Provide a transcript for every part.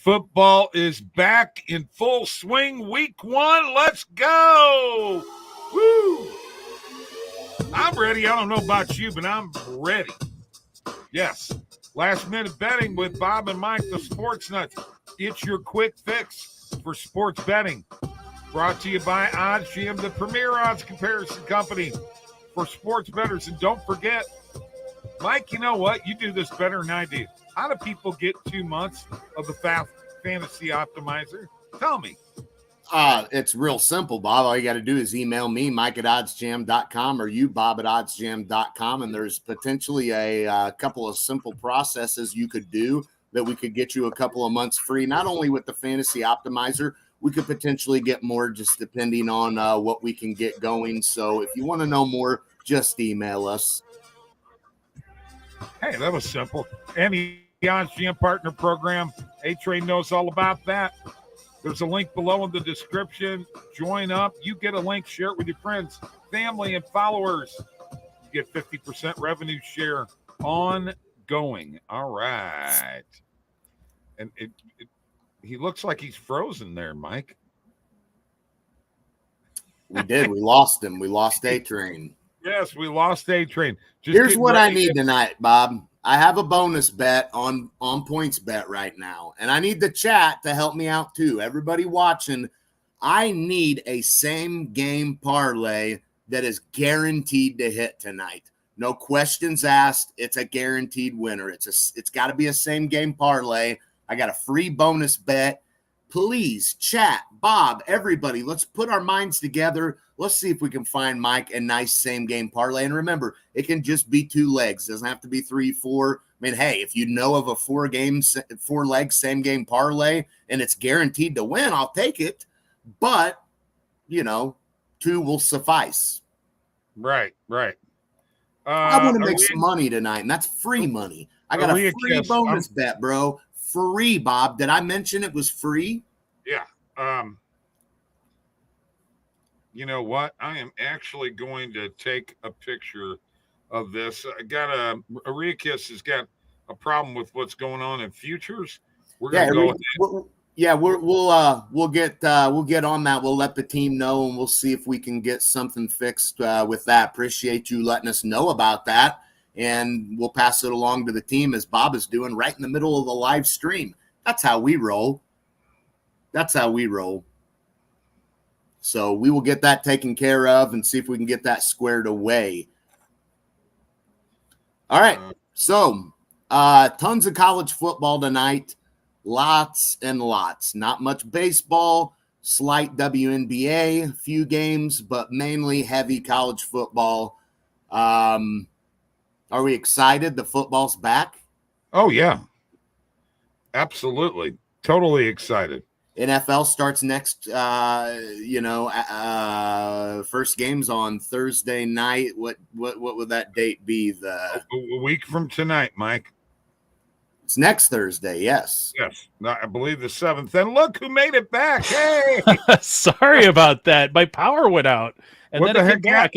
football is back in full swing. Week 1, let's go. Woo! I'm ready. I don't know about you, but I'm ready. Yes. Last minute betting with Bob and Mike, the Sports Nuts. It's your quick fix for sports betting. Brought to you by OddsJam, the premier odds comparison company for sports bettors. And don't forget, Mike, you know what? You do this better than I do. How do people get 2 months of the Fantasy Optimizer? Tell me. It's real simple, Bob. All you got to do is email me, Mike at oddsjam.com, or you, Bob at oddsjam.com. And there's potentially a couple of simple processes you could do that we could get you a couple of months free, not only with the Fantasy Optimizer, we could potentially get more just depending on what we can get going. So if you want to know more, just email us. Hey, that was simple. And the OddsJam Partner Program, A-Train knows all about that. There's a link below in the description. Join up. You get a link. Share it with your friends, family, and followers. You get 50% revenue share ongoing. All right. And he looks like he's frozen there, Mike. We did. We lost him. We lost A-Train. Yes, we lost A-Train. Here's what I need tonight, Bob. I have a bonus bet on Points Bet right now, and I need the chat to help me out too. Everybody watching, I need a same game parlay that is guaranteed to hit tonight. No questions asked. It's a guaranteed winner. It's got to be a same game parlay. I got a free bonus bet. Please, chat, Bob, everybody, let's put our minds together. Let's see if we can find Mike a nice same-game parlay. And remember, it can just be 2 legs. It doesn't have to be 3, 4. I mean, hey, if you know of a 4-leg same-game parlay and it's guaranteed to win, I'll take it. But, 2 will suffice. Right. I want to make some money tonight, and that's free money. I got a free bonus bet, bro. Free, Bob. Did I mention it was free? Yeah. You know what? I am actually going to take a picture of this. I got Ariakis has got a problem with what's going on in futures. We're going to go ahead. We'll get on that. We'll let the team know, and we'll see if we can get something fixed with that. Appreciate you letting us know about that. And we'll pass it along to the team as Bob is doing right in the middle of the live stream. That's how we roll. So we will get that taken care of and see if we can get that squared away. All right. So tons of college football tonight. Lots and lots. Not much baseball. Slight WNBA. Few games, but mainly heavy college football. Are we excited? The football's back? Oh, yeah. Absolutely. Totally excited. NFL starts next, first game's on Thursday night. What would that date be? A week from tonight, Mike. It's next Thursday, yes. Yes, I believe the 7th. And look who made it back. Hey! Sorry about that. My power went out. And what then the it came back.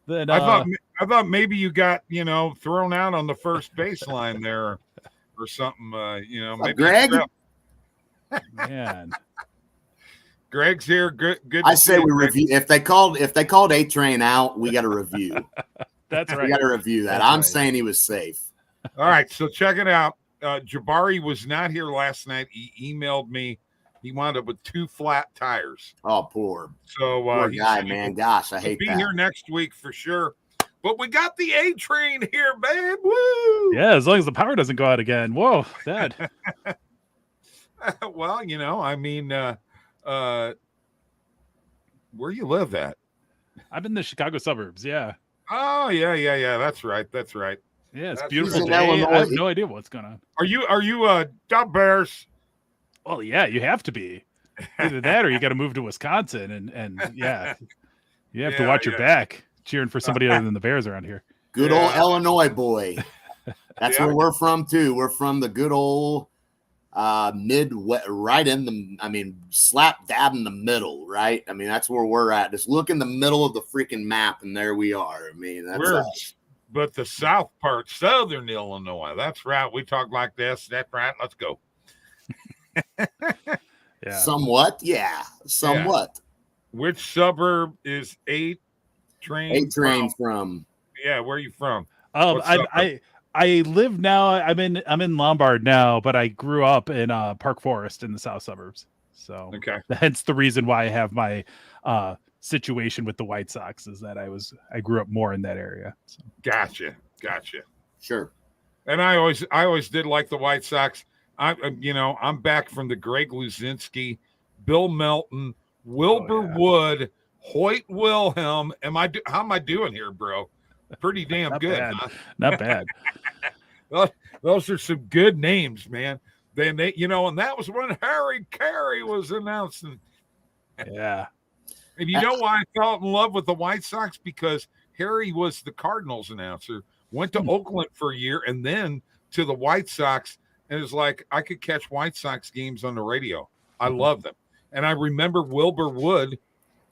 Then, I thought maybe you got, thrown out on the first baseline there or something, maybe Greg? Man. Greg's here. Good. I say we review. If they called A-Train out, we got to review. That's right. We got to review that. I'm saying he was safe. All right, so check it out. Jabari was not here last night. He emailed me. He wound up with 2 flat tires. Oh, poor. So poor guy, man. Gosh, I hate that. Be here next week for sure. But we got the A-Train here, man. Woo! Yeah, as long as the power doesn't go out again. Whoa, Dad. Well, where you live at? I'm in the Chicago suburbs, yeah. Oh, yeah. That's right. Yeah, it's beautiful day. I have no idea what's going on. Are you Dub Bears? Well, yeah, you have to be. Either that or you got to move to Wisconsin and yeah. You have to watch your back cheering for somebody other than the Bears around here. Good old Illinois boy. That's where we're from too. We're from the good old Midwest, right in the, slap dab in the middle, right? That's where we're at. Just look in the middle of the freaking map, and there we are. That's us. But the south part, southern Illinois, that's right. We talk like this. That's right. Let's go. Yeah. Somewhat. Yeah. Somewhat. Which suburb is A Train A-Train from? from. Yeah, where are you from? What suburb? I live now. I'm in Lombard now, but I grew up in Park Forest in the south suburbs. So Okay. hence the reason why I have my situation with the White Sox is that I grew up more in that area. So. Gotcha. Sure. And I always did like the White Sox. I'm back from the Greg Luzinski, Bill Melton, Wilbur Wood, Hoyt Wilhelm. How am I doing here, bro? Pretty damn Not good. bad. Huh? Not bad. Those are some good names, man. And that was when Harry Carey was announcing. Yeah. And you know why I fell in love with the White Sox? Because Harry was the Cardinals announcer, went to Oakland for a year, and then to the White Sox. And it was like I could catch White Sox games on the radio. I love them. And I remember Wilbur Wood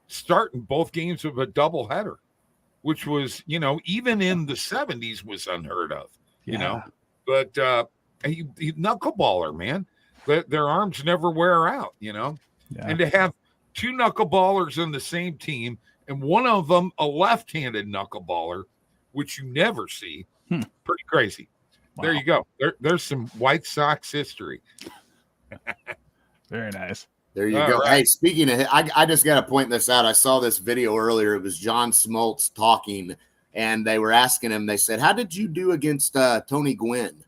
starting both games of a doubleheader, which was, even in the 70s was unheard of, But he knuckleballer, man. Their arms never wear out, Yeah. And to have two knuckleballers in the same team and one of them a left-handed knuckleballer, which you never see, pretty crazy. Wow. There you go. There's some White Sox history. Very nice. There you go. Right. Hey, speaking of, I just got to point this out. I saw this video earlier. It was John Smoltz talking, and they were asking him, they said, how did you do against Tony Gwynn?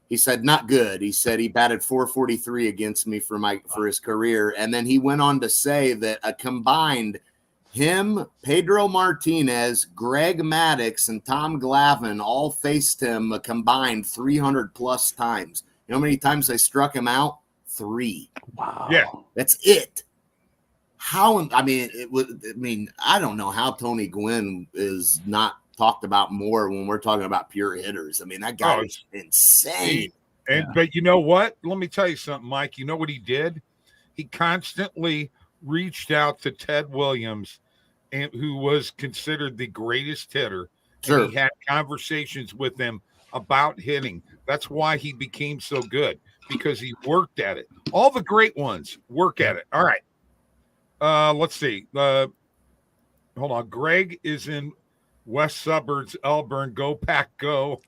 He said, not good. He said he batted .443 against me for his career. And then he went on to say that a combined him, Pedro Martinez, Greg Maddux, and Tom Glavine all faced him a combined 300 plus times. You know how many times they struck him out? 3. Wow. Yeah. That's it. I don't know how Tony Gwynn is not talked about more when we're talking about pure hitters. I mean, that guy is insane. But you know what? Let me tell you something, Mike. You know what he did? He constantly reached out to Ted Williams, who was considered the greatest hitter. Sure. And he had conversations with him about hitting. That's why he became so good, because he worked at it. All the great ones work at it. All right. Let's see. Hold on. Greg is in West Suburbs, Elburn. Go Pack, go.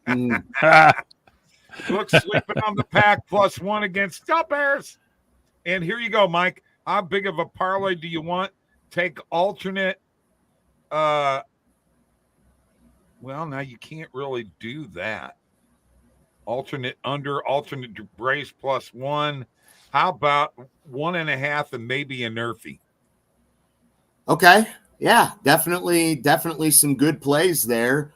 Looks sleeping on the Pack +1 against Bears. And here you go, Mike. How big of a parlay do you want? Take alternate. Well, now you can't really do that. Alternate under, alternate brace +1. How about 1.5 and maybe a Nerfy? Okay. Yeah, definitely some good plays there.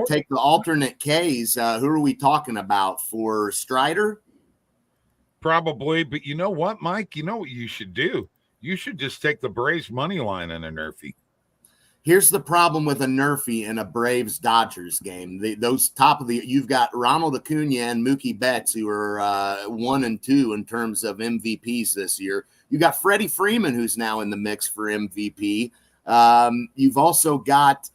Take the alternate Ks. Who are we talking about for Strider? Probably, but you know what, Mike? You know what you should do? You should just take the Braves money line in a Nerfy. Here's the problem with a Nerfy in a Braves-Dodgers game. You've got Ronald Acuna and Mookie Betts, who are 1 and 2 in terms of MVPs this year. You got Freddie Freeman, who's now in the mix for MVP. You've also got,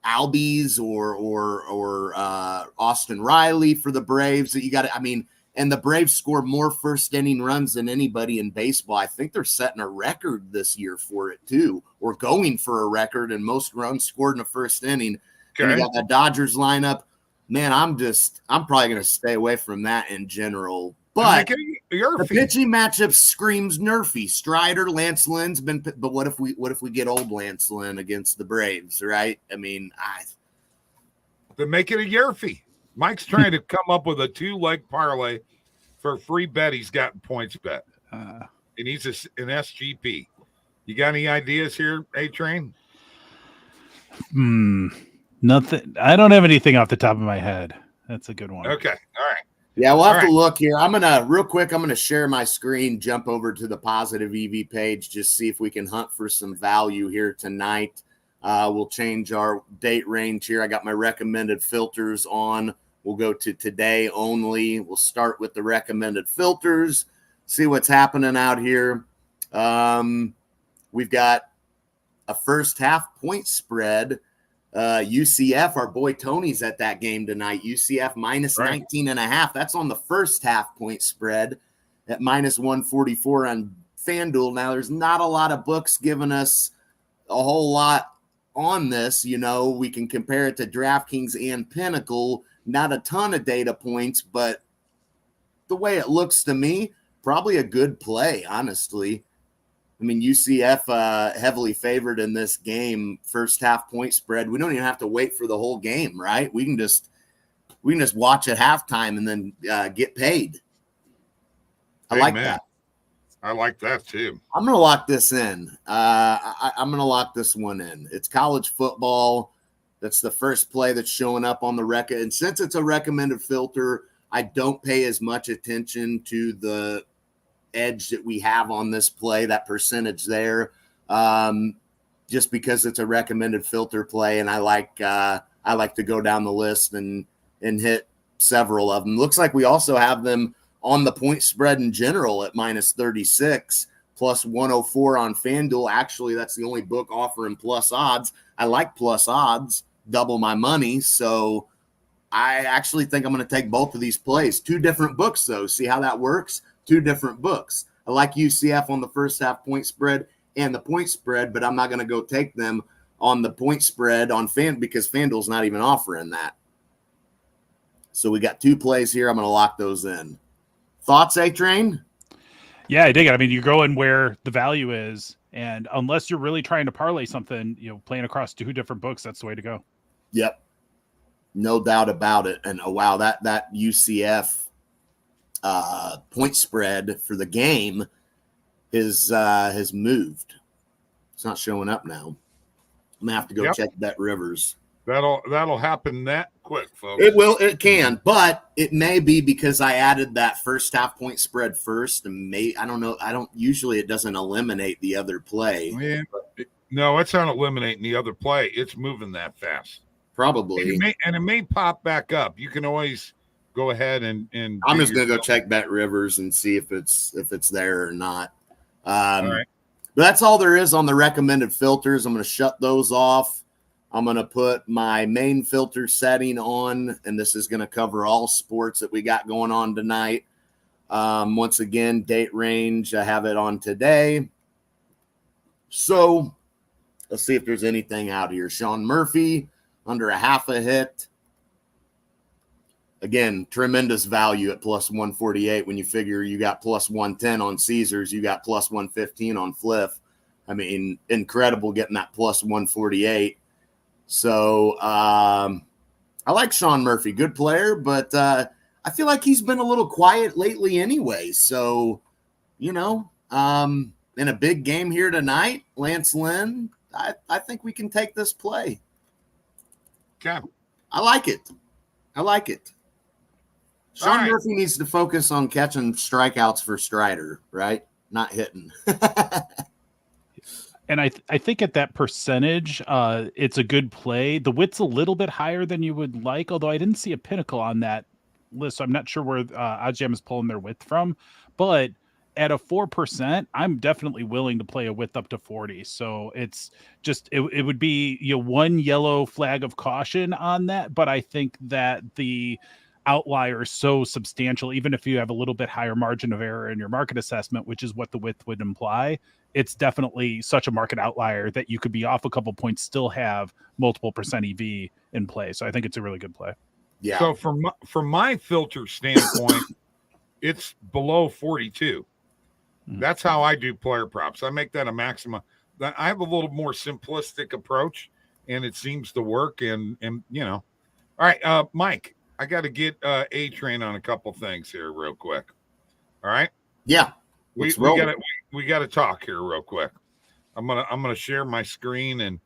Albies or Austin Riley for the Braves that you got. And the Braves score more first inning runs than anybody in baseball. I think they're setting a record this year for it too, or going for a record and most runs scored in the first inning. Okay. And you got the Dodgers lineup. Man, I'm probably going to stay away from that in general. But the pitching matchup screams Nerfy. Strider, Lance Lynn's been, but what if we get old Lance Lynn against the Braves, right? I mean, then make it a Yerfy. Mike's trying to come up with a 2-leg parlay for a free bet he's got in points bet. And he's an SGP. You got any ideas here, A-Train? Nothing. I don't have anything off the top of my head. That's a good one. Okay. All right. Yeah, we'll have to look here. I'm going to share my screen, jump over to the Positive EV page, just see if we can hunt for some value here tonight. We'll change our date range here. I got my recommended filters on. We'll go to today only. We'll start with the recommended filters, see what's happening out here. We've got a first half point spread UCF, our boy Tony's at that game tonight. UCF minus 19.5. That's on the first half point spread at minus 144 on FanDuel. Now, there's not a lot of books giving us a whole lot on this. You know, we can compare it to DraftKings and Pinnacle. Not a ton of data points, but the way it looks to me, probably a good play, honestly. I mean, UCF heavily favored in this game, first half point spread. We don't even have to wait for the whole game, right? We can just watch at halftime and then get paid. I like that. I like that too. I'm going to lock this in. I'm going to lock this one in. It's college football. That's the first play that's showing up on the record. And since it's a recommended filter, I don't pay as much attention to the edge that we have on this play, that percentage there, just because it's a recommended filter play. And I like to go down the list and hit several of them. Looks like we also have them on the point spread in general at minus 36 plus 104 on FanDuel. Actually, that's the only book offering plus odds. I like plus odds, double my money. So I actually think I'm going to take both of these plays. Two different books, though. See how that works? Two different books. I like UCF on the first half point spread and the point spread, but I'm not going to go take them on the point spread on because FanDuel's not even offering that. So we got two plays here. I'm going to lock those in. Thoughts, A-Train? Yeah, I dig it. I mean, you're going where the value is, and unless you're really trying to parlay something, playing across two different books, that's the way to go. Yep. No doubt about it. And wow, that UCF point spread for the game has moved. It's not showing up now. I'm gonna have to go check Bet Rivers. That'll happen that quick, folks. It can, but it may be because I added that first half point spread first, and I don't know. Usually it doesn't eliminate the other play. Yeah, no, it's not eliminating the other play. It's moving that fast. Probably. And it may pop back up. You can always go ahead and I'm just gonna go check Bet Rivers and see if it's there or not. All right. But that's all there is on the recommended filters. I'm gonna shut those off. I'm gonna put my main filter setting on, and this is gonna cover all sports that we got going on tonight. Once again, date range, I have it on today. So let's see if there's anything out here. Sean Murphy under a half a hit. Again, tremendous value at plus 148 when you figure you got plus 110 on Caesars, you got plus 115 on Fliff. I mean, incredible getting that plus 148. So I like Sean Murphy, good player, but I feel like he's been a little quiet lately anyway. So, in a big game here tonight, Lance Lynn, I think we can take this play. Okay. I like it. Sean Murphy needs to focus on catching strikeouts for Strider, right? Not hitting. And I think at that percentage, it's a good play. The width's a little bit higher than you would like, although I didn't see a Pinnacle on that list. So I'm not sure where OddsJam is pulling their width from. But at a 4%, I'm definitely willing to play a width up to 40. So it's just it would be one yellow flag of caution on that. But I think that the outlier is so substantial, even if you have a little bit higher margin of error in your market assessment, which is what the width would imply, it's definitely such a market outlier that you could be off a couple points, still have multiple percent EV in play. So I think it's a really good play. Yeah. So from my filter standpoint, it's below 42. That's how I do player props. I make that a maximum. I have a little more simplistic approach, and it seems to work. And all right, Mike, I got to get A-Train on a couple things here real quick. All right. Yeah. We got to talk here real quick. I'm gonna share my screen and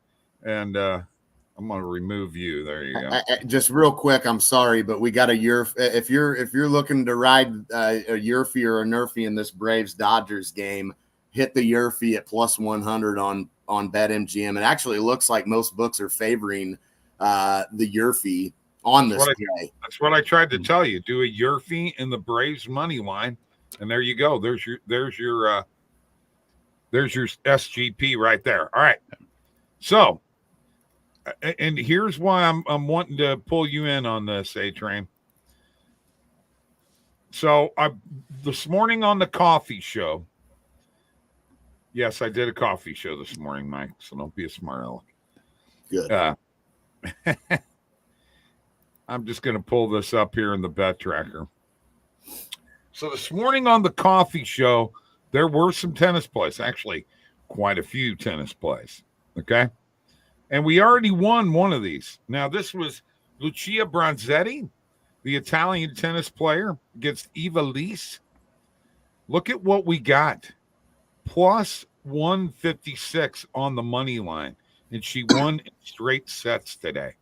I'm gonna remove you. There you go. Just real quick, I'm sorry, but we got a if you're looking to ride a Yurfie or a Nerfie in this Braves Dodgers game, hit the Yurfie at plus 100 on BetMGM. It actually looks like most books are favoring the Yurfie on this play. That's what I tried to tell you. Do a Yurfie in the Braves money line, and there you go. There's your SGP right there. All right. So and here's why I'm wanting to pull you in on this, A-Train. So this morning on the coffee show, yes, I did a coffee show this morning, Mike, so don't be a smart aleck. Good. I'm just going to pull this up here in the bet tracker. So this morning on the coffee show, there were some tennis plays, actually quite a few tennis plays, okay? And we already won one of these. Now, this was Lucia Bronzetti, the Italian tennis player, against Eva Lise. Look at what we got. Plus 156 on the money line, and she won in straight sets today.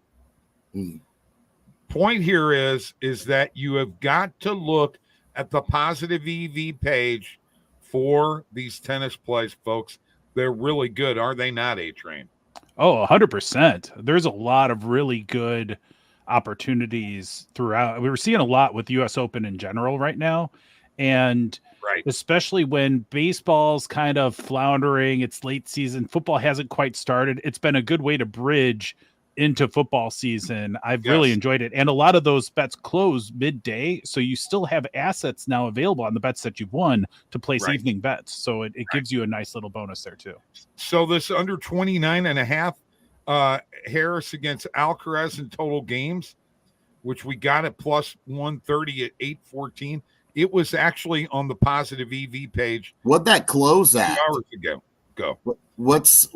Point here is that you have got to look at the positive EV page for these tennis plays, folks. They're really good, are they not, A-Train? Oh, 100%. There's a lot of really good opportunities throughout. We were seeing a lot with US Open in general right now. And especially when baseball's kind of floundering, it's late season, football hasn't quite started. It's been a good way to bridge into football season. I've really enjoyed it. And a lot of those bets close midday. So you still have assets now available on the bets that you've won to place evening bets. So it gives you a nice little bonus there too. So this under 29.5 Harris against Alcaraz in total games, which we got at plus 130 at 814. It was actually on the positive EV page. What'd that close at? 2 hours ago. Go. What's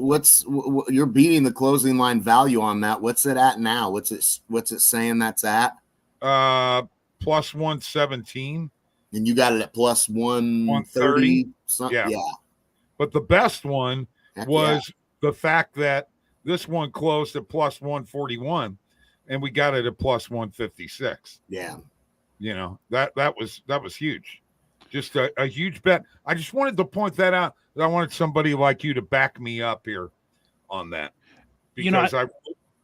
you're beating the closing line value on that? What's it at now? What's it saying that's at? Plus 117. And you got it at plus 130. Yeah. But the best one was the fact that this one closed at plus 141, and we got it at plus 156. Yeah. You know, that was huge. Just a huge bet. I just wanted to point that out. I wanted somebody like you to back me up here on that. Because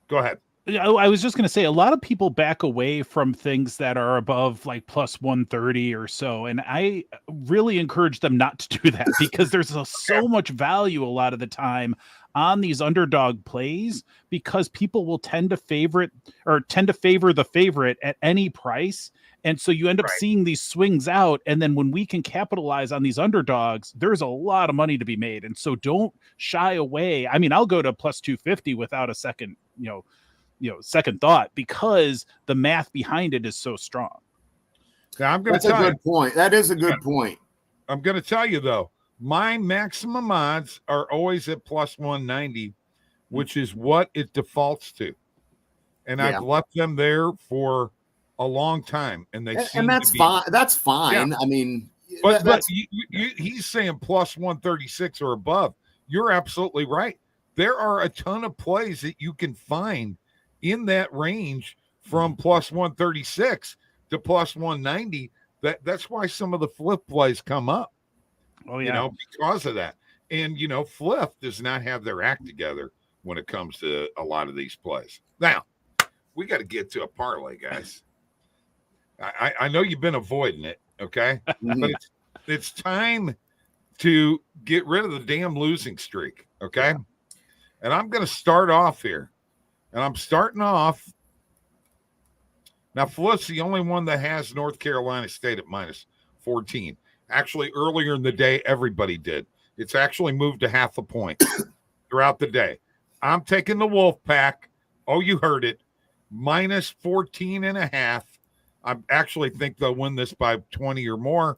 go ahead. I was just going to say, a lot of people back away from things that are above like plus 130 or so. And I really encourage them not to do that because there's so much value a lot of the time on these underdog plays because people will tend to favor the favorite at any price. And so you end up seeing these swings out. And then when we can capitalize on these underdogs, there's a lot of money to be made. And so don't shy away. I mean, I'll go to plus 250 without a second, second thought because the math behind it is so strong. That's a good point. That is a good point. I'm going to tell you though, my maximum odds are always at plus 190, which is what it defaults to. And I've left them there for a long time, and that's fine. That's fine. Yeah. I mean, but he's saying plus 136 or above. You're absolutely right. There are a ton of plays that you can find in that range from plus 136 to plus 190. That's why some of the flip plays come up. Oh yeah, because of that. And flip does not have their act together when it comes to a lot of these plays. Now, we got to get to a parlay, guys. I know you've been avoiding it, okay? But it's time to get rid of the damn losing streak, okay? And I'm going to start off here. And I'm starting off. Now, Flip's the only one that has North Carolina State at minus 14. Actually, earlier in the day, everybody did. It's actually moved to half a point throughout the day. I'm taking the Wolfpack. Oh, you heard it. Minus 14.5. I actually think they'll win this by 20 or more.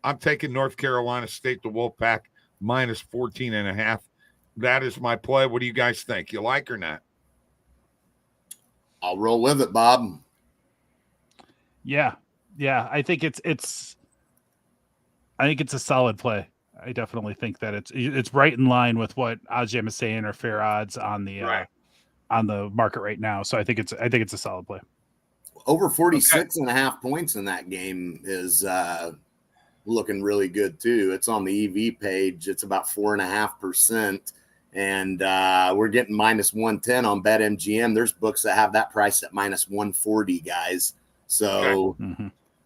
I'm taking North Carolina State, the Wolfpack, minus 14.5. That is my play. What do you guys think? You like or not? I'll roll with it, Bob. Yeah. I think it's a solid play. I definitely think that it's right in line with what OddsJam is saying are fair odds on the market right now. So I think it's a solid play. Over 46.5 points in that game is looking really good too. It's on the EV page. It's about 4.5%. And we're getting minus 110 on BetMGM. There's books that have that price at minus 140, guys. So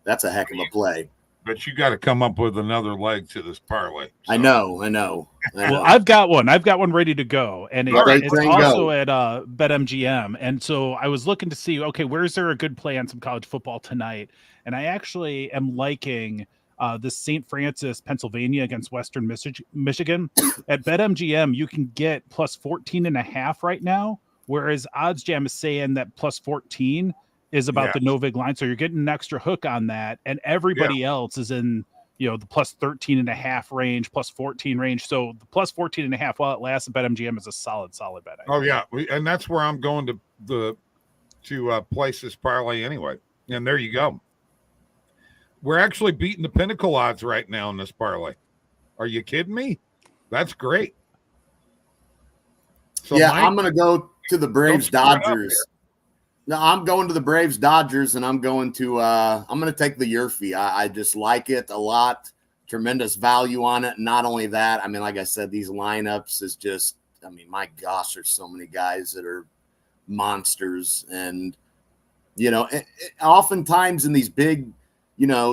that's a heck of a play. but you got to come up with another leg to this parlay. So. I know. Well, I've got one ready to go, and it's also at BetMGM. And so I was looking to see, okay, where's there a good play on some college football tonight? And I actually am liking the St. Francis, Pennsylvania against Western Michigan. At BetMGM, you can get plus 14.5 right now, whereas OddsJam is saying that plus 14 is about the no vig line. So you're getting an extra hook on that, and everybody else is in the plus 13.5 range, plus 14 range. So the plus 14.5 while it lasts at BetMGM is a solid bet. Oh yeah, and that's where I'm going to place this parlay anyway. And there you go. We're actually beating the Pinnacle odds right now in this parlay. Are you kidding me? That's great. So Mike, I'm going to go to the Braves Dodgers. No, I'm going to the Braves Dodgers, and I'm going to take the Yerfie. I just like it a lot. Tremendous value on it. Not only that, I mean, like I said, these lineups is just, I mean, my gosh, there's so many guys that are monsters. And, oftentimes in these big,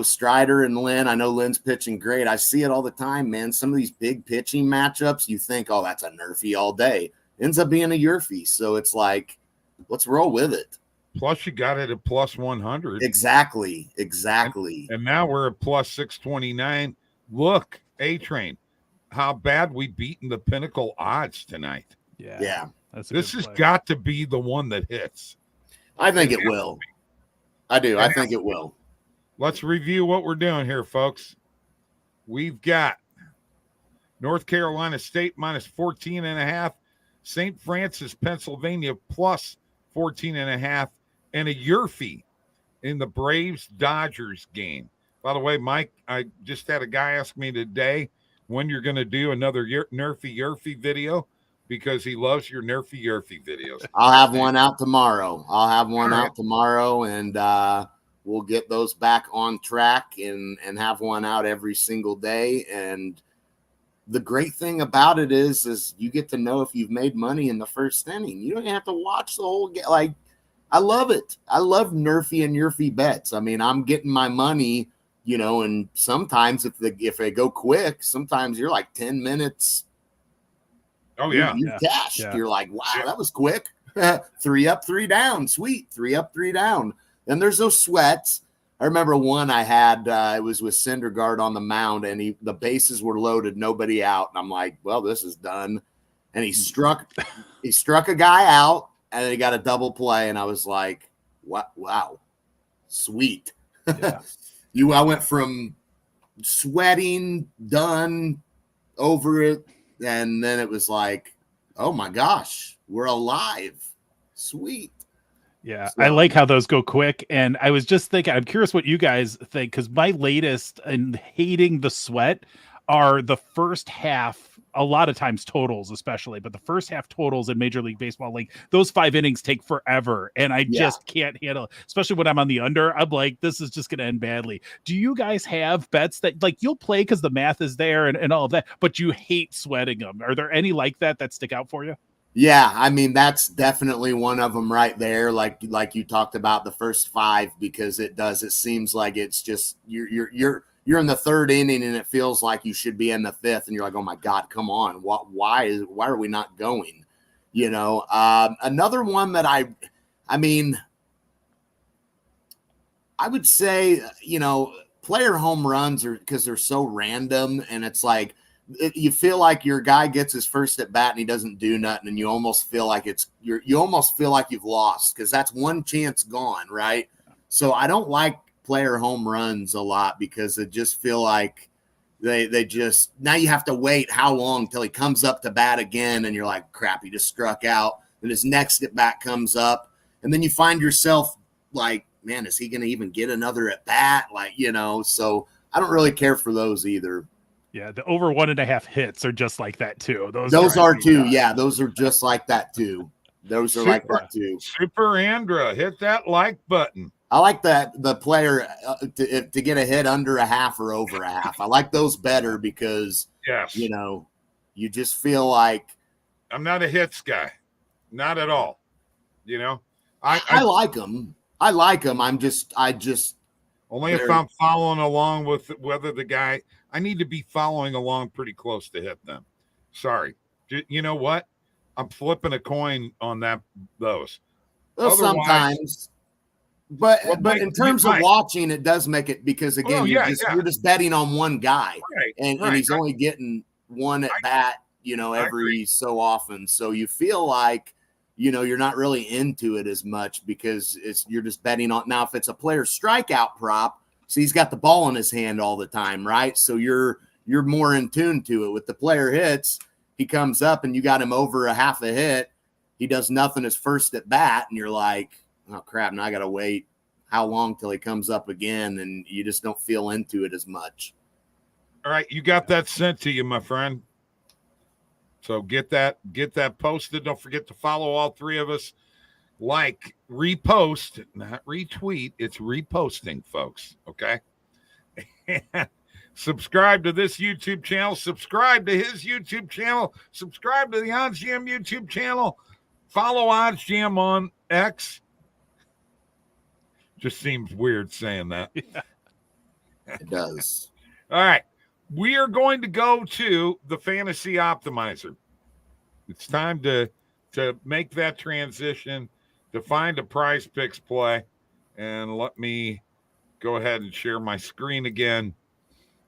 Strider and Lynn, I know Lynn's pitching great. I see it all the time, man. Some of these big pitching matchups, you think, oh, that's a Nerfie all day. Ends up being a Yerfie. So it's like, let's roll with it. Plus, you got it at plus 100. Exactly. And now we're at plus 629. Look, A-Train, how bad we beaten the Pinnacle odds tonight. Yeah. This has got to be the one that hits. I think it will. I do. I think it will. Let's review what we're doing here, folks. We've got North Carolina State minus 14.5, St. Francis, Pennsylvania plus 14.5, and a Yerfie in the Braves-Dodgers game. By the way, Mike, I just had a guy ask me today when you're going to do another Nerfie Yerfie video because he loves your Nerfie Yerfie videos. I'll have one out tomorrow. And we'll get those back on track and have one out every single day. And the great thing about it is you get to know if you've made money in the first inning. You don't have to watch the whole game. Like, I love it. I love Nerfie and Yerfie bets. I mean, I'm getting my money, and sometimes if they go quick, sometimes you're like 10 minutes. Oh, yeah. You're cashed. Yeah. You're like, wow, that was quick. 3 up, 3 down. Sweet. 3 up, 3 down. Then there's those sweats. I remember one I had, it was with Syndergaard on the mound, and the bases were loaded, nobody out. And I'm like, well, this is done. And he struck a guy out, and he got a double play. And I was like, wow, sweet. Yeah. I went from sweating, done, over it. And then it was like, oh my gosh, we're alive. Sweet. Yeah, so I like how those go quick. And I was just thinking, I'm curious what you guys think, because my latest in hating the sweat are the first half, a lot of times totals especially, but the first half totals in Major League Baseball, like those 5 innings take forever. And I just can't handle, especially when I'm on the under. I'm like, this is just going to end badly. Do you guys have bets that like you'll play because the math is there and all of that, but you hate sweating them? Are there any like that stick out for you? Yeah, I mean, that's definitely one of them right there. Like you talked about the first 5, because it seems like it's just you're in the 3rd inning and it feels like you should be in the 5th, and you're like, oh my God, come on. Why are we not going? Another one that I would say, player home runs are because they're so random, and it's like, you feel like your guy gets his first at bat and he doesn't do nothing, and you almost feel like you almost feel like you've lost because that's one chance gone, right? So I don't like player home runs a lot because it just feel like they just, now you have to wait how long till he comes up to bat again, and you're like, crap, he just struck out. And his next at bat comes up, and then you find yourself like, man, is he going to even get another at bat? Like, so I don't really care for those either. Yeah, the over 1.5 hits are just like that too. Those are too. Yeah, those are just like that too. Those are like that too. Super Andra, hit that like button. I like that the player to get a hit under a half or over a half. I like those better because you just feel like I'm not a hits guy, not at all. I like them. I like them. I just Only if I'm following along with whether the guy, I need to be following along pretty close to hit them. Sorry. You know what? I'm flipping a coin on those. Well, sometimes. But in terms of watching, it does make it, because again, you're just betting on one guy, and he's only getting one at bat, every so often. So you feel like, you're not really into it as much, because you're just betting on. Now, if it's a player strikeout prop, so he's got the ball in his hand all the time, right? So you're more in tune to it. With the player hits, he comes up and you got him over a half a hit. He does nothing his first at bat, and you're like, oh crap, now I got to wait how long till he comes up again, and you just don't feel into it as much. All right, you got that sent to you, my friend. So get that posted. Don't forget to follow all three of us. Like, repost, not retweet. It's reposting, folks, okay? And subscribe to this YouTube channel. Subscribe to his YouTube channel. Subscribe to the OddsJam YouTube channel. Follow OddsJam on X. Just seems weird saying that. Yeah. It does. All right. We are going to go to the Fantasy Optimizer. It's time to make that transition, to find a Prize Picks play. And let me go ahead and share my screen again.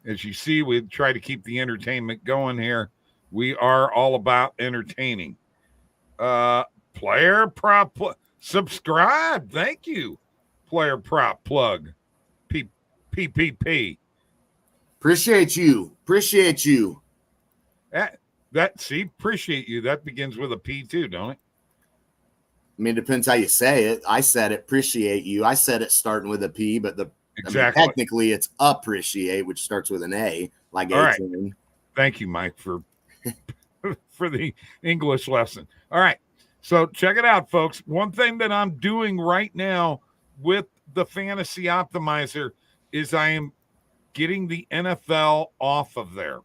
As you see, we try to keep the entertainment going here. We are all about entertaining. Player prop subscribe. Thank you. Player prop plug. PPP. Appreciate you. Appreciate you. That begins with a P too, don't it? I mean, it depends how you say it. I said it, appreciate you. I said it starting with a P, but technically it's appreciate, which starts with an A, like all right. A. Thank you, Mike, for the English lesson. All right. So check it out, folks. One thing that I'm doing right now with the Fantasy Optimizer is I am getting the NFL off of there,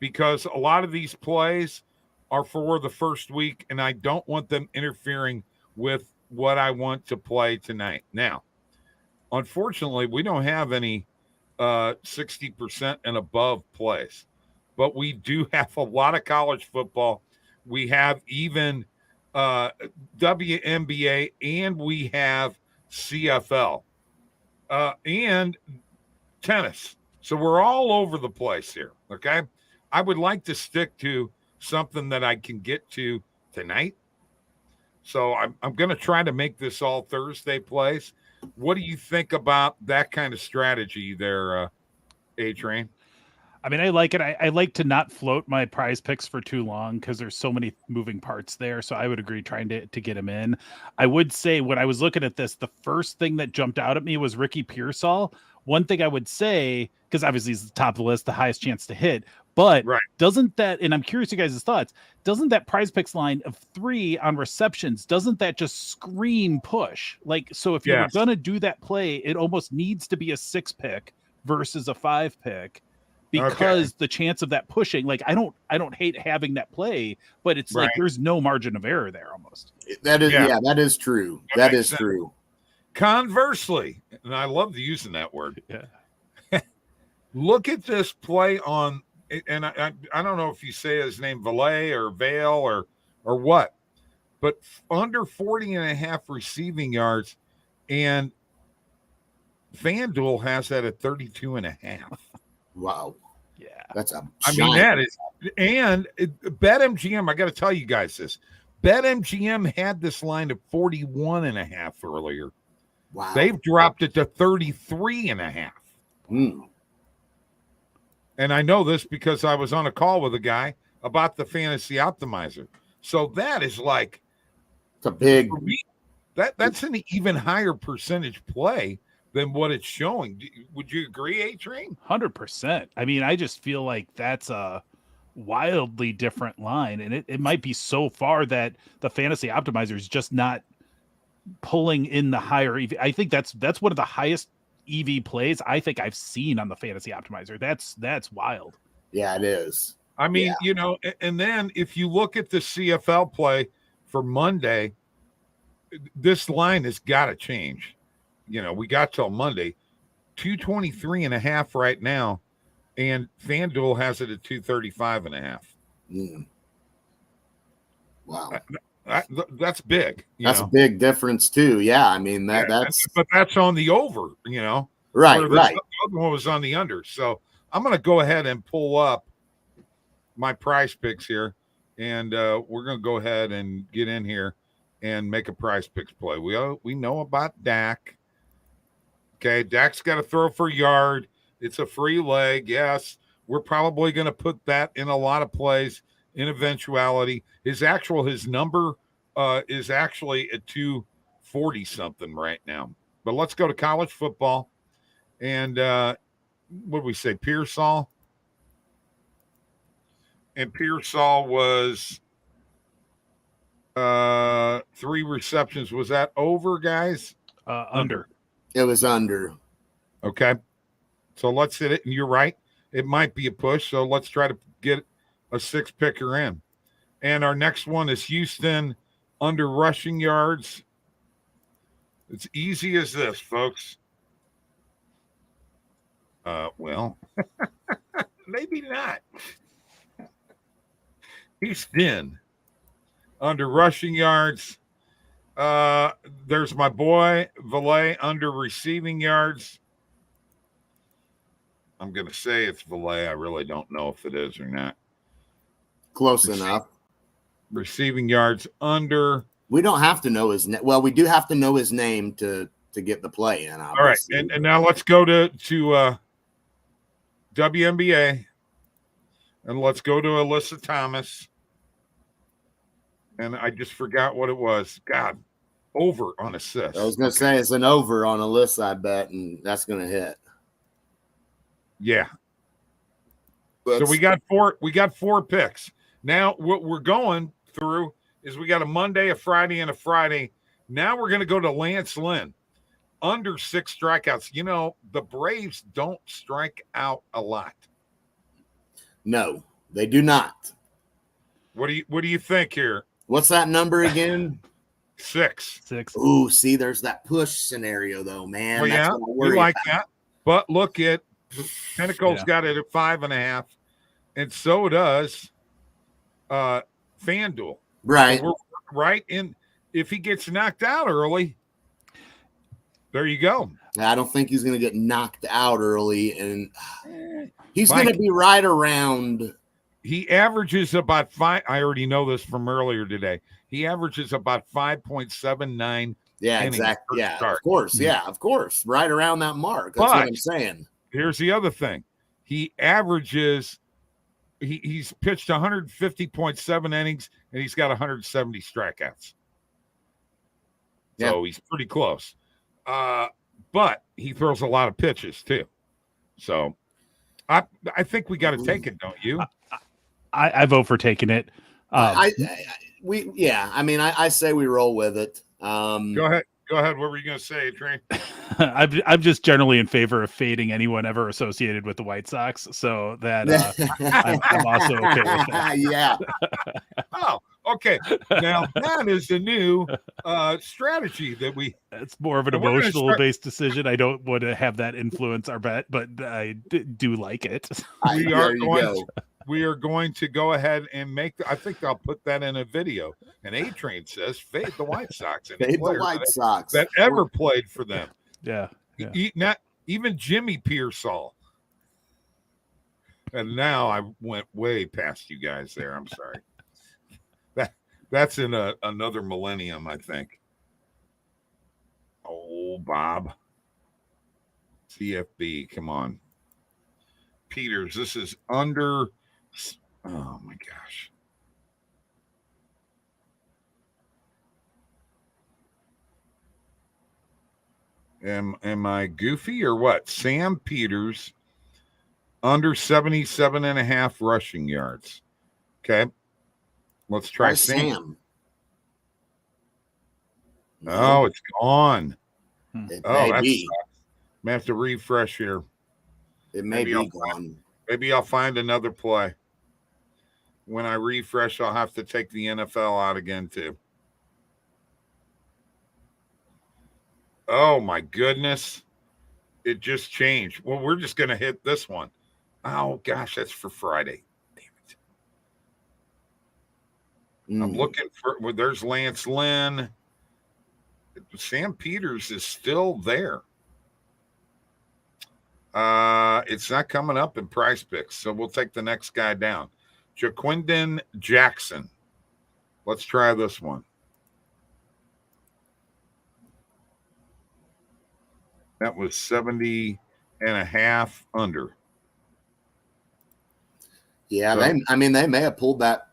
because a lot of these plays are for the first week, and I don't want them interfering with what I want to play tonight. Now, unfortunately, we don't have any 60% and above plays, but we do have a lot of college football. We have even WNBA, and we have CFL and tennis. So we're all over the place here, okay? I would like to stick to something that I can get to tonight. So I'm going to try to make this all Thursday plays. What do you think about that kind of strategy there, A-Train? I mean, I like it. I like to not float my Prize Picks for too long, because there's so many moving parts there. So I would agree trying to get him in. I would say when I was looking at this, the first thing that jumped out at me was Ricky Pearsall. One thing I would say, because obviously he's the top of the list, the highest chance to hit, but doesn't that, and I'm curious you guys' thoughts, doesn't that Prize Picks line of 3 on receptions, doesn't that just scream push? Like, so if you're going to do that play, it almost needs to be a 6 pick versus a 5 pick. Because the chance of that pushing, like, I don't hate having that play, but it's like there's no margin of error there almost. That is true. That is true. Conversely, and I love using that word. Yeah. Look at this play on, and I don't know if you say his name Valet or Vale or what, but under 40.5 receiving yards, and FanDuel has that at 32.5. Wow. Yeah. That's a that is, and BetMGM, I got to tell you guys this. BetMGM had this line at 41.5 earlier. Wow. They've dropped it to 33.5. And I know this because I was on a call with a guy about the Fantasy Optimizer. So that is like, it's a big, that's an even higher percentage play than what it's showing. Would you agree, A-Train? 100%. I mean, I just feel like that's a wildly different line, and it might be so far that the Fantasy Optimizer is just not pulling in the higher EV. I think that's one of the highest EV plays I think I've seen on the Fantasy Optimizer. That's wild. Yeah, it is. I mean, and then if you look at the CFL play for Monday, this line has got to change. We got till Monday. 223.5 right now, and FanDuel has it at 235.5. Wow. That's big. That's a big difference too. Yeah, I mean that's but that's on the over, right, where right. the other one was on the under. So I'm going to go ahead and pull up my price picks here, and we're going to go ahead and get in here and make a price picks play. We know about Dak. Okay, Dak's got to throw for yard. It's a free leg. Yes, we're probably going to put that in a lot of plays in eventuality. His number is actually at 240 something right now. But let's go to college football. And what did we say? Pearsall? And Pearsall was 3 receptions. Was that over, guys? Under. It was under. Okay. So let's hit it. And you're right. It might be a push. So let's try to get a 6-picker in. And our next one is Houston under rushing yards. It's easy as this, folks. Well, maybe not. Houston under rushing yards. There's my boy Valet under receiving yards. I'm going to say it's Valet. I really don't know if it is or not. Close enough. Receiving yards under. We don't have to know his name. Well, we do have to know his name to get the play in. Obviously. All right, and now let's go to WNBA, and let's go to Alyssa Thomas. And I just forgot what it was. God, over on assists. I was going to say it's an over on Alyssa, I bet, and that's going to hit. Yeah. So we got 4 picks. Now what we're going through is we got a Monday, a Friday, and a Friday. Now we're going to go to Lance Lynn. Under 6 strikeouts. The Braves don't strike out a lot. No, they do not. What do you think here? What's that number again? 6. Ooh, see, there's that push scenario though, man. Well, that's we like that. But look at Pinnacle's got it at 5.5, and so does FanDuel. Right. So we're right in. If he gets knocked out early, there you go. I don't think he's going to get knocked out early, and he's going to be right around. He averages about 5. I already know this from earlier today. He averages about 5.79. Yeah, exactly. Yeah, of course. Yeah, of course. Right around that mark. That's what I'm saying. Here's the other thing. He averages. He's pitched 150.7 innings, and he's got 170 strikeouts. So he's pretty close. But he throws a lot of pitches too. So I think we got to take it, don't you? I vote for taking it. I say we roll with it. Go ahead. What were you going to say, Trey? I'm just generally in favor of fading anyone ever associated with the White Sox, so that I'm also okay with that. Yeah. Oh, okay. Now that is the new strategy that we. It's more of an emotional based decision. I don't want to have that influence our bet, but I do like it. We are going to go ahead and make. I think I'll put that in a video. And A-Train says, "Fade the White Sox." Fade the White Sox that ever played for them. Yeah. Not even Jimmy Pearsall. And now I went way past you guys there. I'm sorry. That's in another millennium, I think. Oh, Bob. CFB, come on. Peters, this is under. Oh my gosh. Am I goofy or what? Sam Peters under 77.5 rushing yards. Okay. Let's try Sam. Oh, it's gone. May be. I have to refresh here. It may be gone. Maybe I'll find another play. When I refresh, I'll have to take the NFL out again, too. Oh, my goodness. it just changed. Well, we're just going to hit this one. Oh, gosh, that's for Friday. Damn it. I'm looking for, well, there's Lance Lynn. Sam Peters is still there. It's not coming up in Prize Picks, so we'll take the next guy down. Jaquindon Jackson. Let's try this one. That was 70.5 under. Yeah, so, they may have pulled that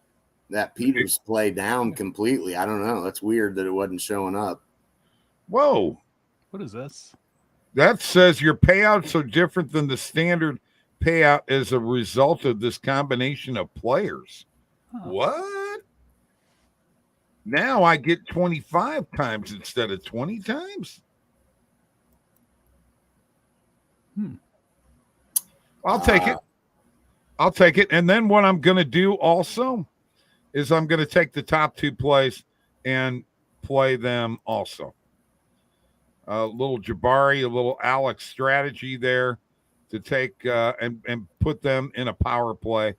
Peters play down completely. I don't know. That's weird that it wasn't showing up. Whoa. What is this? That says your payouts are different than the standard payout as a result of this combination of players. Huh. What? Now I get 25 times instead of 20 times? I'll take it. I'll take it. And then what I'm going to do also is I'm going to take the top 2 plays and play them also. A little Jabari, a little Alex strategy there to take and put them in a power play.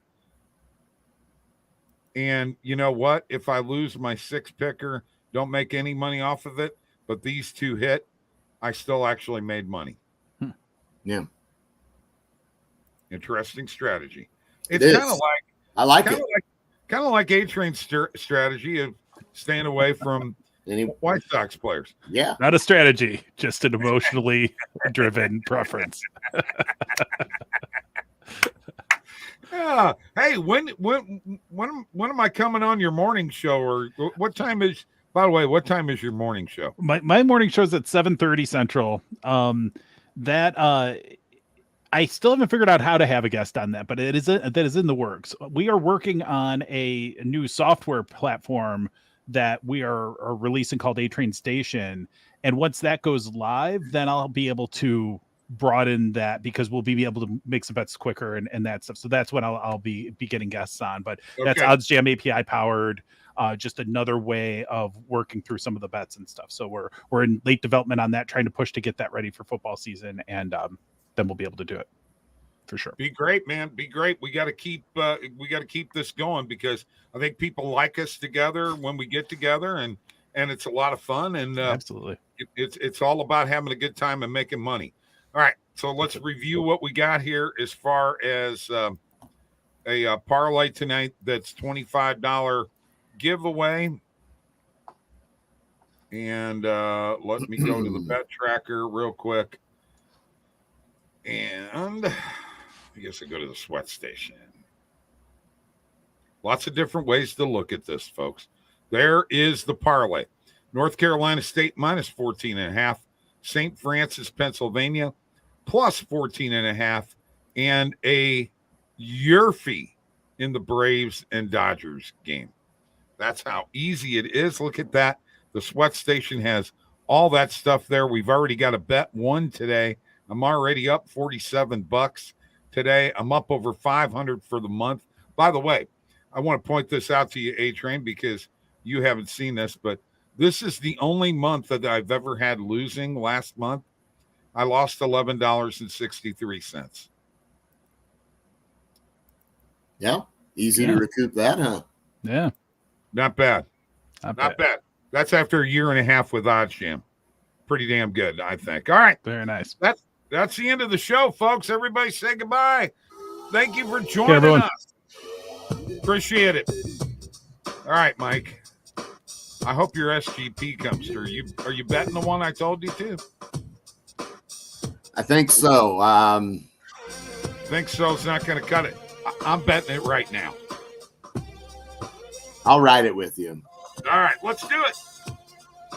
And you know what? If I lose my 6 picker, don't make any money off of it, but these 2 hit, I still actually made money. Yeah. Interesting strategy. It's kind of like, I like it. Kind of like A-Train's strategy of staying away from White Sox players. Yeah. Not a strategy, just an emotionally driven preference. Yeah. Hey, when am I coming on your morning show, or what time is, by the way, what time is your morning show? My morning show is at 7:30 Central. I still haven't figured out how to have a guest on that, but that is in the works. We are working on a new software platform that we are releasing called A-Train Station. And once that goes live, then I'll be able to broaden that, because we'll be able to make some bets quicker and that stuff. So that's when I'll be getting guests on. But that's OddsJam API powered, just another way of working through some of the bets and stuff. So we're in late development on that, trying to push to get that ready for football season, and then we'll be able to do it for sure. Be great, man. Be great. We got to keep this going, because I think people like us together when we get together, and it's a lot of fun. And absolutely, it's all about having a good time and making money. All right, so let's review what we got here as far as a parlay tonight. That's $25 giveaway. And let me go to the bet tracker real quick. And I guess I go to the sweat station. Lots of different ways to look at this, folks. There is the parlay. North Carolina State minus 14.5. St. Francis, Pennsylvania, plus 14.5. And a Yerfie in the Braves and Dodgers game. That's how easy it is. Look at that. The sweat station has all that stuff there. We've already got a bet won today. I'm already up $47 today. I'm up over 500 for the month. By the way, I want to point this out to you, A-Train, because you haven't seen this, but this is the only month that I've ever had losing. Last month, I lost $11.63. Yeah. Easy to recoup that, huh? Yeah. Not bad. Not bad. That's after a year and a half with OddsJam. Pretty damn good, I think. All right. Very nice. That's the end of the show, folks. Everybody say goodbye. Thank you for joining us. Appreciate it. All right, Mike. I hope your SGP comes through. Are you betting the one I told you to? I think so. Think so. It's not going to cut it. I'm betting it right now. I'll ride it with you. All right, let's do it.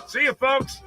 See you, folks.